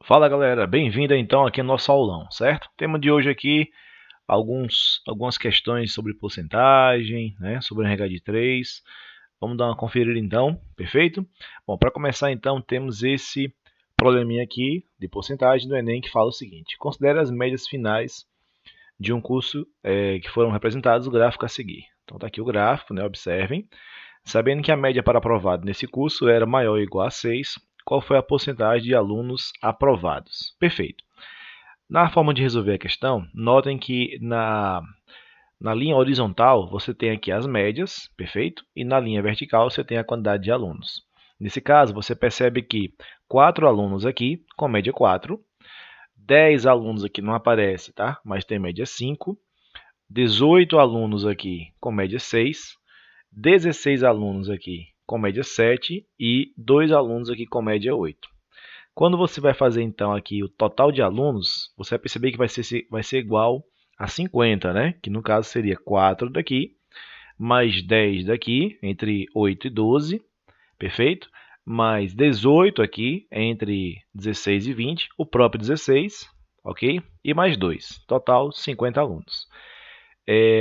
Fala galera, bem-vindo então aqui ao nosso aulão, certo? O tema de hoje aqui, algumas questões sobre porcentagem, né, sobre a regra de 3. Vamos dar uma conferida então, perfeito? Bom, para começar então, temos esse probleminha aqui de porcentagem do Enem que fala o seguinte: considere as médias finais de um curso que foram representados no gráfico a seguir. Então está aqui o gráfico, né, observem. Sabendo que a média para aprovado nesse curso era maior ou igual a 6, qual foi a porcentagem de alunos aprovados? Perfeito. Na forma de resolver a questão, notem que na linha horizontal você tem aqui as médias, perfeito? E na linha vertical você tem a quantidade de alunos. Nesse caso, você percebe que 4 alunos aqui, com média 4, 10 alunos aqui não aparece, tá? Mas tem média 5, 18 alunos aqui com média 6, 16 alunos aqui com média 7 e 2 alunos aqui com média 8. Quando você vai fazer então aqui o total de alunos, você vai perceber que vai ser igual a 50, né? Que no caso seria 4 daqui, mais 10 daqui, entre 8 e 12, perfeito? Mais 18 aqui, entre 16 e 20, o próprio 16, ok? E mais 2, total 50 alunos.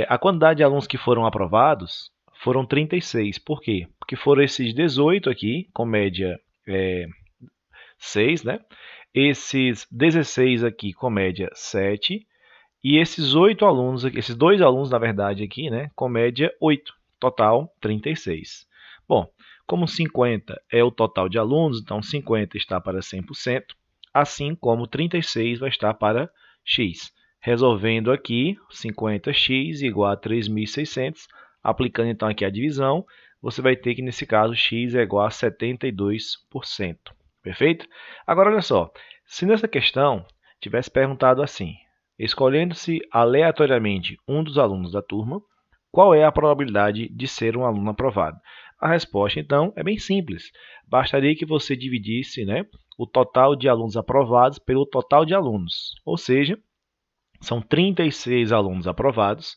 A quantidade de alunos que foram aprovados foram 36. Por quê? Porque foram esses 18 aqui, com média 6, né? Esses 16 aqui, com média 7. E esses 8 alunos, esses 2 alunos, na verdade, aqui, né? Com média 8. Total, 36. Bom, como 50 é o total de alunos, então 50 está para 100%, assim como 36 vai estar para x. Resolvendo aqui, 50x igual a 3.600, aplicando então aqui a divisão, você vai ter que, nesse caso, x é igual a 72%. Perfeito? Agora, olha só, se nessa questão tivesse perguntado assim, escolhendo-se aleatoriamente um dos alunos da turma, qual é a probabilidade de ser um aluno aprovado? A resposta, então, é bem simples. Bastaria que você dividisse, né, o total de alunos aprovados pelo total de alunos, ou seja, são 36 alunos aprovados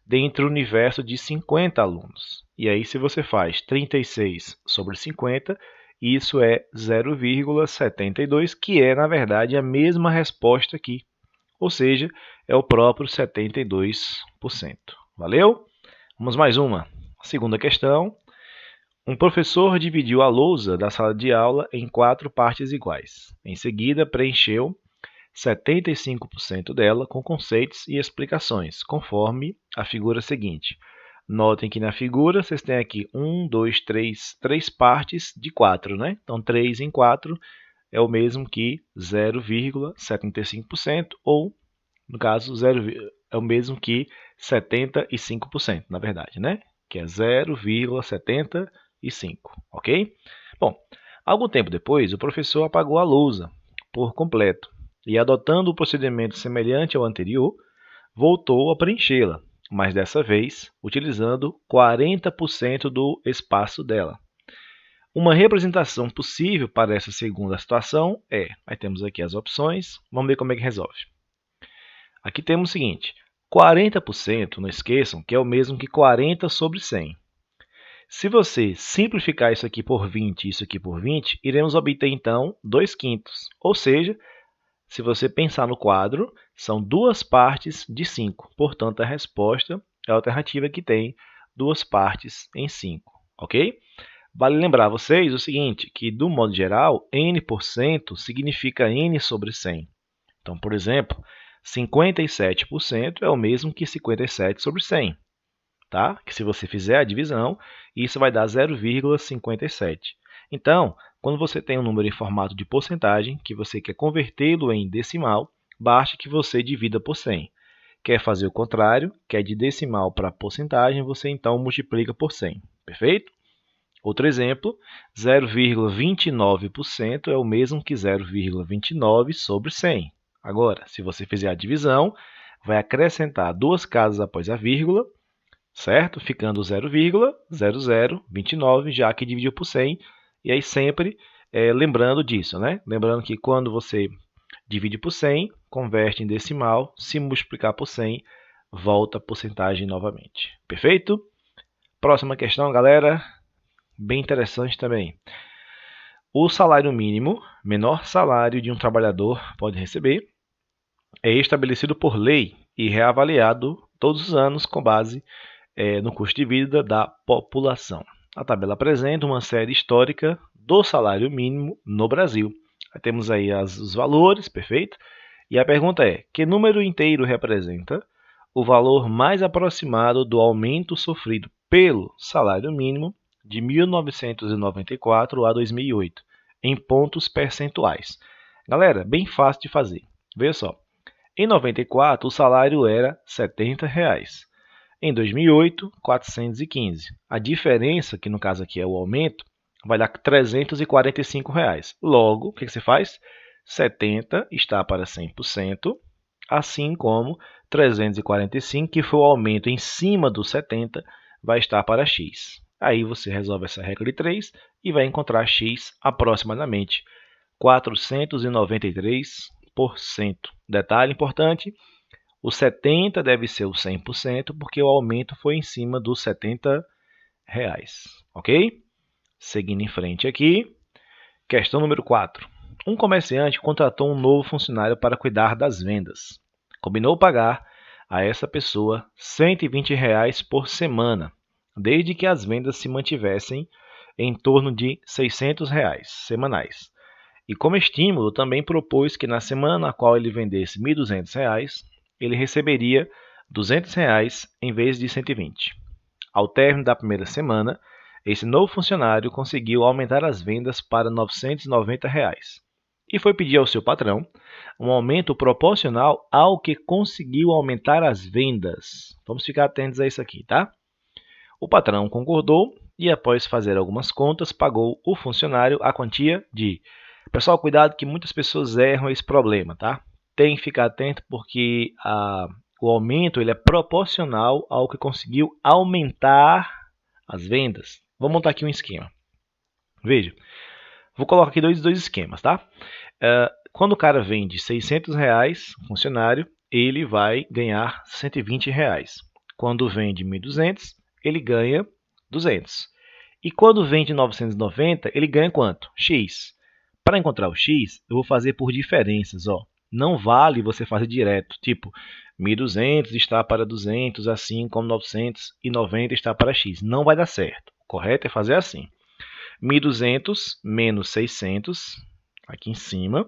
dentro do universo de 50 alunos. E aí, se você faz 36 sobre 50, isso é 0,72, que é, na verdade, a mesma resposta aqui. Ou seja, é o próprio 72%. Valeu? Vamos mais uma. Segunda questão. Um professor dividiu a lousa da sala de aula em 4 partes iguais. Em seguida, preencheu 75% dela com conceitos e explicações, conforme a figura seguinte. Notem que na figura vocês têm aqui 1, 2, 3 partes de 4, né? Então, 3 em 4 é o mesmo que 0,75%, ou, no caso, é o mesmo que 75%, na verdade, né? Que é 0,75, ok? Bom, algum tempo depois, o professor apagou a lousa por completo e, adotando o procedimento semelhante ao anterior, voltou a preenchê-la, mas dessa vez utilizando 40% do espaço dela. Uma representação possível para essa segunda situação é, aí temos aqui as opções, vamos ver como é que resolve. Aqui temos o seguinte, 40%, não esqueçam, que é o mesmo que 40 sobre 100. Se você simplificar isso aqui por 20 e isso aqui por 20, iremos obter, então, 2/5. Ou seja, se você pensar no quadro, são 2 partes de 5. Portanto, a resposta é a alternativa que tem 2 partes em 5. Ok? Vale lembrar a vocês o seguinte, que, do modo geral, n% significa n sobre 100. Então, por exemplo, 57% é o mesmo que 57 sobre 100. Tá? Que se você fizer a divisão, isso vai dar 0,57. Então, quando você tem um número em formato de porcentagem, que você quer convertê-lo em decimal, basta que você divida por 100. Quer fazer o contrário, quer de decimal para porcentagem, você então multiplica por 100. Perfeito? Outro exemplo, 0,29% é o mesmo que 0,29 sobre 100. Agora, se você fizer a divisão, vai acrescentar 2 casas após a vírgula, certo? Ficando 0,0029, já que dividiu por 100. E aí sempre lembrando disso, né? Lembrando que quando você divide por 100, converte em decimal, se multiplicar por 100, volta a porcentagem novamente. Perfeito? Próxima questão, galera. Bem interessante também. O salário mínimo, menor salário de um trabalhador pode receber, é estabelecido por lei e reavaliado todos os anos com base no custo de vida da população. A tabela apresenta uma série histórica do salário mínimo no Brasil. Temos aí os valores, perfeito? E a pergunta é: que número inteiro representa o valor mais aproximado do aumento sofrido pelo salário mínimo de 1994 a 2008, em pontos percentuais? Galera, bem fácil de fazer. Veja só. Em 94, o salário era R$ 70. Em 2008, 415. A diferença, que no caso aqui é o aumento, vai dar R$ 345. Logo, o que você faz? 70 está para 100%, assim como 345, que foi o aumento em cima do 70, vai estar para x. Aí você resolve essa regra de 3 e vai encontrar x aproximadamente 493%. Detalhe importante: o 70 deve ser o 100%, porque o aumento foi em cima dos R$ 70, ok? Seguindo em frente aqui, questão número 4. Um comerciante contratou um novo funcionário para cuidar das vendas. Combinou pagar a essa pessoa R$ 120 por semana, desde que as vendas se mantivessem em torno de R$ 600 semanais. E como estímulo, também propôs que na semana na qual ele vendesse R$ 1.200, ele receberia R$ 200 em vez de 120. Ao término da primeira semana, esse novo funcionário conseguiu aumentar as vendas para R$ 990 e foi pedir ao seu patrão um aumento proporcional ao que conseguiu aumentar as vendas. Vamos ficar atentos a isso aqui, tá? O patrão concordou e, após fazer algumas contas, pagou o funcionário a quantia de... Pessoal, cuidado que muitas pessoas erram esse problema, tá? Tem que ficar atento porque o aumento ele é proporcional ao que conseguiu aumentar as vendas. Vou montar aqui um esquema. Veja, vou colocar aqui dois esquemas, tá? Quando o cara vende R$ 600, funcionário, ele vai ganhar R$ 120. Quando vende 1.200, ele ganha 200. E quando vende 990, ele ganha quanto? X. Para encontrar o x, eu vou fazer por diferenças. Não vale você fazer direto, tipo 1.200 está para 200, assim como 990 está para x. Não vai dar certo. O correto é fazer assim. 1.200 menos 600, aqui em cima,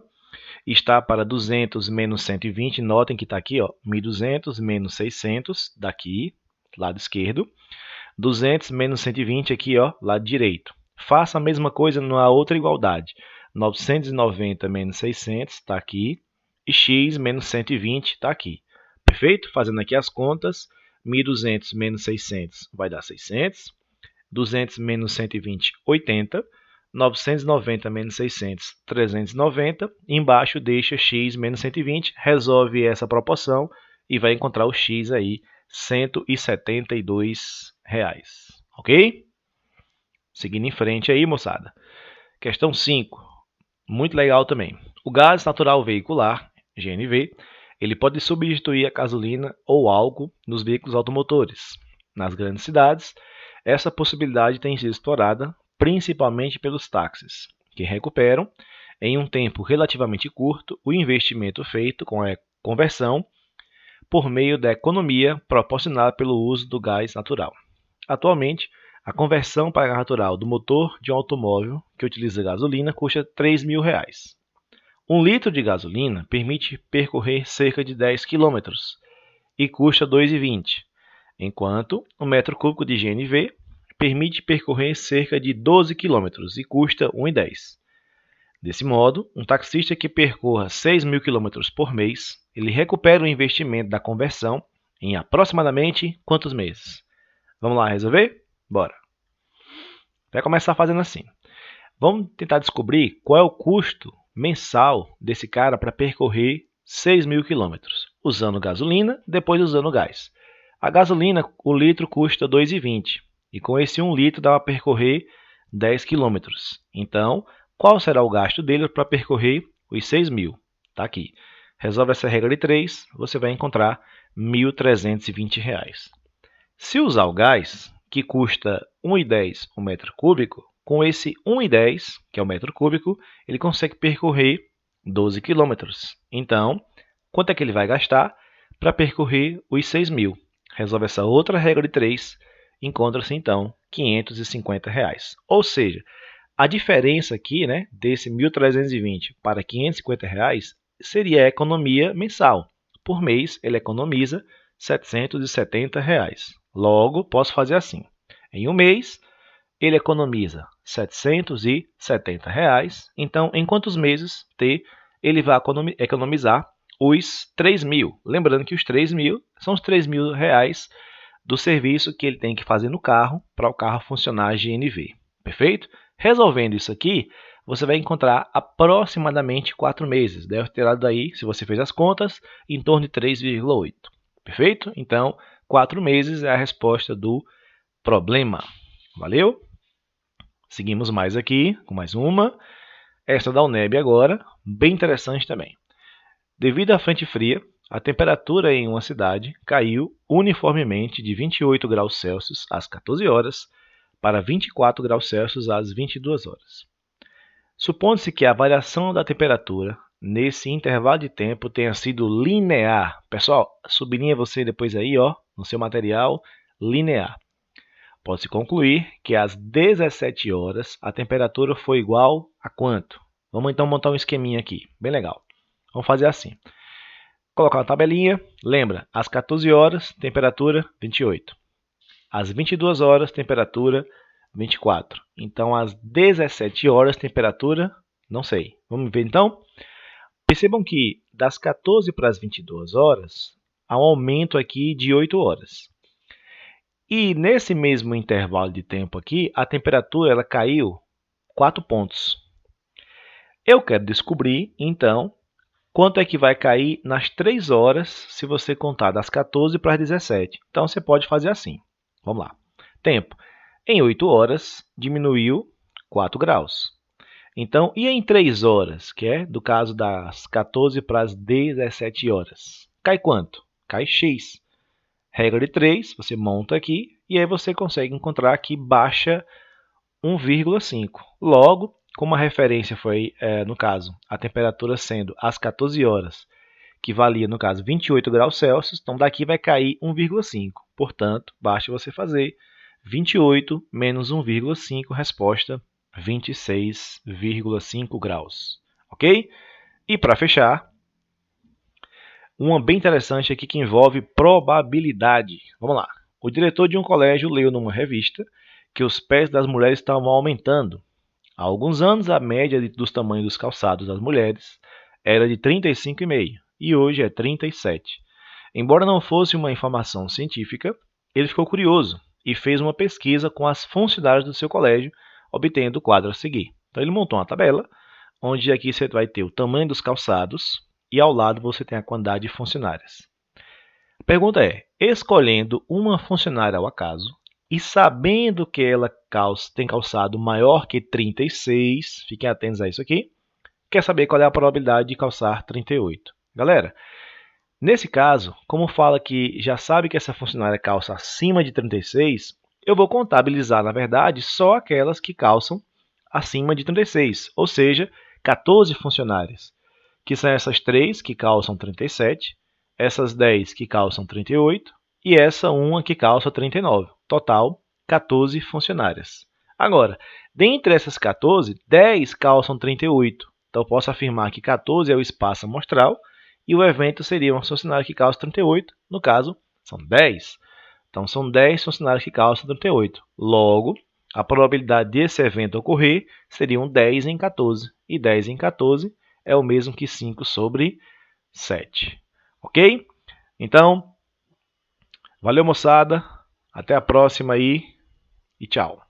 está para 200 menos 120. Notem que está aqui, 1.200 menos 600, daqui, lado esquerdo. 200 menos 120 aqui, lado direito. Faça a mesma coisa na outra igualdade. 990 menos 600 está aqui, e x menos 120 está aqui. Perfeito? Fazendo aqui as contas, 1.200 menos 600 vai dar 600, 200 menos 120, 80, 990 menos 600, 390, embaixo deixa x menos 120, resolve essa proporção e vai encontrar o x aí, R$ 172, ok? Seguindo em frente aí, moçada. Questão 5. Muito legal também. O gás natural veicular, GNV, ele pode substituir a gasolina ou álcool nos veículos automotores. Nas grandes cidades, essa possibilidade tem sido explorada principalmente pelos táxis, que recuperam, em um tempo relativamente curto, o investimento feito com a conversão por meio da economia proporcionada pelo uso do gás natural. Atualmente, a conversão para gás natural do motor de um automóvel que utiliza gasolina custa R$ 3.000. 1 litro de gasolina permite percorrer cerca de 10 km e custa R$ 2,20, enquanto um metro cúbico de GNV permite percorrer cerca de 12 km e custa R$ 1,10. Desse modo, um taxista que percorra 6.000 km por mês, ele recupera o investimento da conversão em aproximadamente quantos meses? Vamos lá resolver? Bora! Vai começar fazendo assim. Vamos tentar descobrir qual é o custo mensal desse cara para percorrer 6.000 km, usando gasolina, depois usando gás. A gasolina, o litro custa R$ 2,20 e com esse 1 litro dá para percorrer 10 km. Então, qual será o gasto dele para percorrer os 6.000? Está aqui. Resolve essa regra de 3, você vai encontrar R$ 1.320. Se usar o gás, que custa R$ 1,10 o metro cúbico, com esse 1,10, que é o metro cúbico, ele consegue percorrer 12 quilômetros. Então, quanto é que ele vai gastar para percorrer os 6.000? Resolve essa outra regra de 3, encontra-se então R$ 550. Ou seja, a diferença aqui, né, desse 1.320 para R$ 550 seria a economia mensal. Por mês, ele economiza R$ 770. Logo, posso fazer assim. Em um mês, ele economiza R$ 770. Então, em quantos meses ele vai economizar os 3.000? Lembrando que os 3.000 são os 3.000 reais do serviço que ele tem que fazer no carro para o carro funcionar GNV. Perfeito? Resolvendo isso aqui, você vai encontrar aproximadamente 4 meses. Deve ter dado aí, se você fez as contas, em torno de 3,8. Perfeito? Então, 4 meses é a resposta do problema. Valeu? Seguimos mais aqui, com mais uma. Esta da UNEB agora, bem interessante também. Devido à frente fria, a temperatura em uma cidade caiu uniformemente de 28 graus Celsius às 14 horas para 24 graus Celsius às 22 horas. Supondo-se que a variação da temperatura nesse intervalo de tempo tenha sido linear. Pessoal, sublinha você depois aí, ó, no seu material, linear. Pode-se concluir que às 17 horas a temperatura foi igual a quanto? Vamos então montar um esqueminha aqui, bem legal. Vamos fazer assim. Colocar uma tabelinha, lembra, às 14 horas, temperatura 28. Às 22 horas, temperatura 24. Então, às 17 horas, temperatura, não sei. Vamos ver então? Percebam que das 14 para as 22 horas, há um aumento aqui de 8 horas. E nesse mesmo intervalo de tempo aqui, a temperatura ela caiu 4 pontos. Eu quero descobrir, então, quanto é que vai cair nas 3 horas se você contar das 14 para as 17. Então, você pode fazer assim. Vamos lá. Tempo. Em 8 horas, diminuiu 4 graus. Então, e em 3 horas, que é do caso das 14 para as 17 horas? Cai quanto? Cai x. Regra de 3, você monta aqui e aí você consegue encontrar que baixa 1,5. Logo, como a referência foi, no caso, a temperatura sendo às 14 horas, que valia, no caso, 28 graus Celsius, então daqui vai cair 1,5. Portanto, basta você fazer 28 menos 1,5, resposta 26,5 graus. Ok? E para fechar, uma bem interessante aqui que envolve probabilidade. Vamos lá. O diretor de um colégio leu numa revista que os pés das mulheres estavam aumentando. Há alguns anos, a média dos tamanhos dos calçados das mulheres era de 35,5 e hoje é 37. Embora não fosse uma informação científica, ele ficou curioso e fez uma pesquisa com as funcionárias do seu colégio, obtendo o quadro a seguir. Então, ele montou uma tabela, onde aqui você vai ter o tamanho dos calçados e ao lado você tem a quantidade de funcionárias. A pergunta é, escolhendo uma funcionária ao acaso e sabendo que ela tem calçado maior que 36, fiquem atentos a isso aqui, quer saber qual é a probabilidade de calçar 38. Galera, nesse caso, como fala que já sabe que essa funcionária calça acima de 36, eu vou contabilizar, na verdade, só aquelas que calçam acima de 36, ou seja, 14 funcionárias, que são essas 3 que calçam 37, essas 10 que calçam 38 e essa uma que calça 39. Total, 14 funcionárias. Agora, dentre essas 14, 10 calçam 38. Então, posso afirmar que 14 é o espaço amostral e o evento seria um funcionário que calça 38. No caso, são 10. Então, são 10 funcionários que calçam 38. Logo, a probabilidade desse evento ocorrer seriam 10 em 14. E 10 em 14 é o mesmo que 5 sobre 7. Ok? Então, valeu moçada, até a próxima aí e tchau.